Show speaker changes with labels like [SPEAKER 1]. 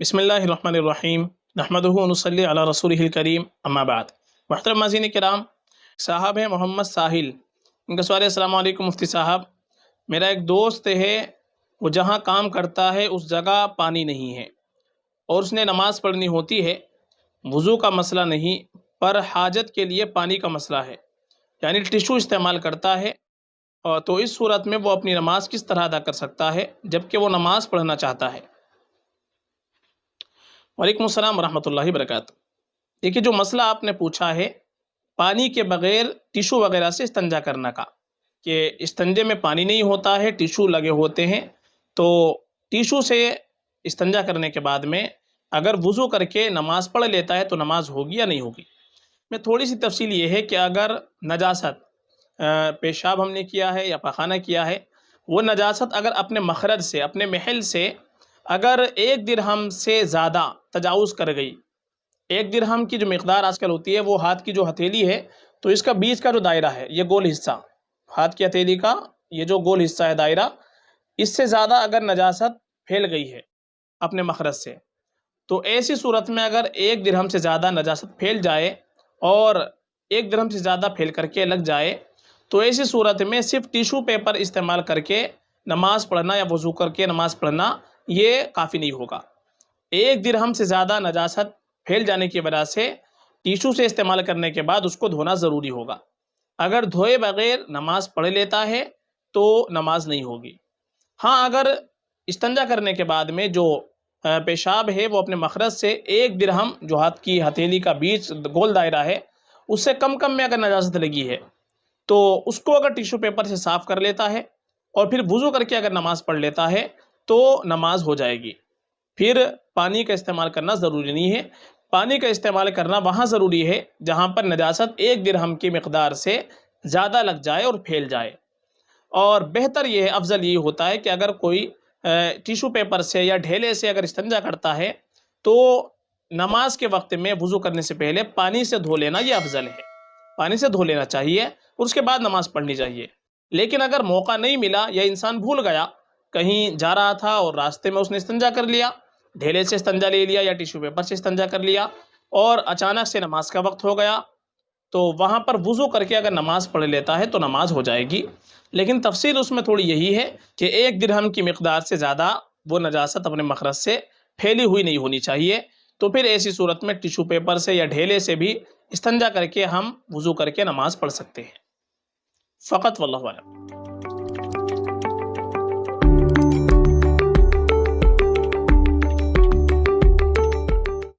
[SPEAKER 1] بسم اللہ الرحمن الرحیم نحمدہ ونصلی علی رسولہ الکریم اما بعد۔ محترم ناظرین کرام، صاحب ہیں محمد ساحل، ان کا سوال ہے: السلام علیکم مفتی صاحب، میرا ایک دوست ہے، وہ جہاں کام کرتا ہے اس جگہ پانی نہیں ہے اور اس نے نماز پڑھنی ہوتی ہے، وضو کا مسئلہ نہیں پر حاجت کے لیے پانی کا مسئلہ ہے، یعنی ٹیشو استعمال کرتا ہے، اور تو اس صورت میں وہ اپنی نماز کس طرح ادا کر سکتا ہے جبکہ وہ نماز پڑھنا چاہتا ہے؟ وعلیکم السلام ورحمۃ اللہ وبرکاتہ۔ دیکھیے، جو مسئلہ آپ نے پوچھا ہے پانی کے بغیر ٹیشو وغیرہ سے استنجا کرنا کا، کہ استنجے میں پانی نہیں ہوتا ہے، ٹیشو لگے ہوتے ہیں، تو ٹیشو سے استنجا کرنے کے بعد میں اگر وضو کر کے نماز پڑھ لیتا ہے تو نماز ہوگی یا نہیں ہوگی؟ میں تھوڑی سی تفصیل یہ ہے کہ اگر نجاست پیشاب ہم نے کیا ہے یا پاخانہ کیا ہے، وہ نجاست اگر اپنے مخرج سے، اپنے محل سے اگر 1 درہم سے زیادہ تجاوز کر گئی، 1 درہم کی جو مقدار آج کل ہوتی ہے، وہ ہاتھ کی جو ہتھیلی ہے تو اس کا بیچ کا جو دائرہ ہے، یہ گول حصہ، ہاتھ کی ہتھیلی کا یہ جو گول حصہ ہے دائرہ، اس سے زیادہ اگر نجاست پھیل گئی ہے اپنے مخرج سے، تو ایسی صورت میں اگر 1 درہم سے زیادہ نجاست پھیل جائے اور 1 درہم سے زیادہ پھیل کر کے لگ جائے، تو ایسی صورت میں صرف ٹیشو پیپر استعمال کر کے نماز پڑھنا یا وضو کر کے نماز پڑھنا یہ کافی نہیں ہوگا۔ 1 درہم سے زیادہ نجاست پھیل جانے کی وجہ سے ٹیشو سے استعمال کرنے کے بعد اس کو دھونا ضروری ہوگا۔ اگر دھوئے بغیر نماز پڑھ لیتا ہے تو نماز نہیں ہوگی۔ ہاں، اگر استنجا کرنے کے بعد میں جو پیشاب ہے وہ اپنے مخرج سے 1 درہم جو ہاتھ کی ہتھیلی کا بیچ گول دائرہ ہے اس سے کم میں اگر نجاست لگی ہے تو اس کو اگر ٹیشو پیپر سے صاف کر لیتا ہے اور پھر وضو کر کے اگر نماز پڑھ لیتا ہے تو نماز ہو جائے گی۔ پھر پانی کا استعمال کرنا ضروری نہیں ہے۔ پانی کا استعمال کرنا وہاں ضروری ہے جہاں پر نجاست 1 درہم کی مقدار سے زیادہ لگ جائے اور پھیل جائے، اور بہتر یہ ہے، افضل یہ ہوتا ہے کہ اگر کوئی ٹیشو پیپر سے یا ڈھیلے سے اگر استنجا کرتا ہے تو نماز کے وقت میں وضو کرنے سے پہلے پانی سے دھو لینا یہ افضل ہے، پانی سے دھو لینا چاہیے اور اس کے بعد نماز پڑھنی چاہیے۔ لیکن اگر موقع نہیں ملا یا انسان بھول گیا، کہیں جا رہا تھا اور راستے میں اس نے استنجا کر لیا، ڈھیلے سے استنجا لے لیا یا ٹیشو پیپر سے استنجا کر لیا، اور اچانک سے نماز کا وقت ہو گیا، تو وہاں پر وضو کر کے اگر نماز پڑھ لیتا ہے تو نماز ہو جائے گی۔ لیکن تفصیل اس میں تھوڑی یہی ہے کہ 1 درہم کی مقدار سے زیادہ وہ نجاست اپنے مخرج سے پھیلی ہوئی نہیں ہونی چاہیے، تو پھر ایسی صورت میں ٹیشو پیپر سے یا ڈھیلے سے بھی استنجا کر کے ہم وضو کر کے نماز پڑھ سکتے ہیں فقط، واللہ اعلم۔